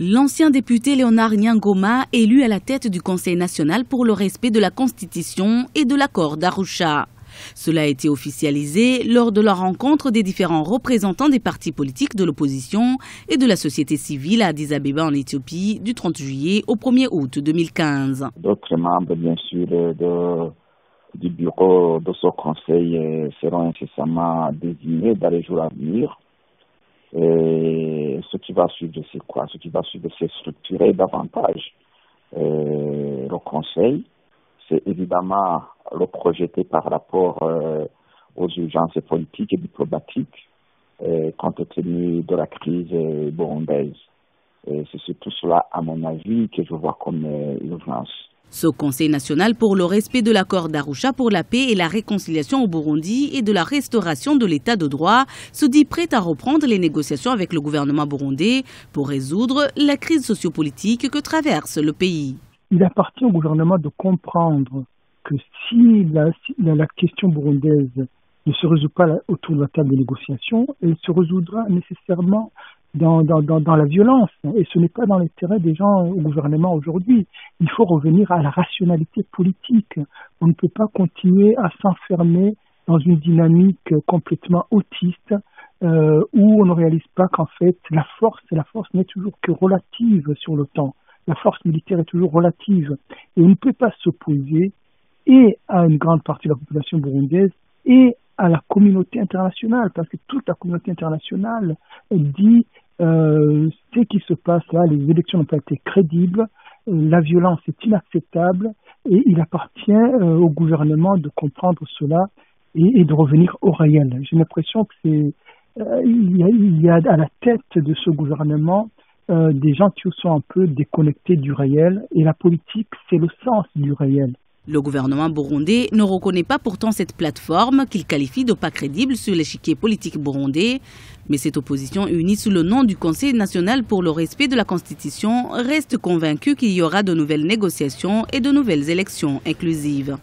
L'ancien député Léonard Nyangoma, élu à la tête du Conseil national pour le respect de la Constitution et de l'accord d'Arusha. Cela a été officialisé lors de la rencontre des différents représentants des partis politiques de l'opposition et de la société civile à Addis Abeba en Éthiopie du 30 juillet au 1er août 2015. D'autres membres, bien sûr, du bureau de ce conseil seront incessamment désignés dans les jours à venir. Et ce qui va suivre, c'est quoi? Ce qui va suivre, c'est structurer davantage le conseil. C'est évidemment le projeter par rapport aux urgences politiques et diplomatiques compte tenu de la crise burundaise. C'est surtout cela, à mon avis, que je vois comme urgence. Ce Conseil national pour le respect de l'accord d'Arusha pour la paix et la réconciliation au Burundi et de la restauration de l'état de droit se dit prêt à reprendre les négociations avec le gouvernement burundais pour résoudre la crise sociopolitique que traverse le pays. Il appartient au gouvernement de comprendre que si la question burundaise ne se résout pas autour de la table de négociation, elle se résoudra nécessairement dans la violence. Et ce n'est pas dans l'intérêt des gens au gouvernement aujourd'hui. Il faut revenir à la rationalité politique. On ne peut pas continuer à s'enfermer dans une dynamique complètement autiste où on ne réalise pas qu'en fait la force n'est toujours que relative sur le temps. La force militaire est toujours relative. Et on ne peut pas s'opposer et à une grande partie de la population burundaise et à la communauté internationale, parce que toute la communauté internationale dit ce qui se passe là, les élections n'ont pas été crédibles, la violence est inacceptable et il appartient au gouvernement de comprendre cela et de revenir au réel. J'ai l'impression que il y a à la tête de ce gouvernement des gens qui sont un peu déconnectés du réel et la politique, c'est le sens du réel. Le gouvernement burundais ne reconnaît pas pourtant cette plateforme qu'il qualifie de pas crédible sur l'échiquier politique burundais. Mais cette opposition unie sous le nom du Conseil national pour le respect de la Constitution reste convaincue qu'il y aura de nouvelles négociations et de nouvelles élections inclusives.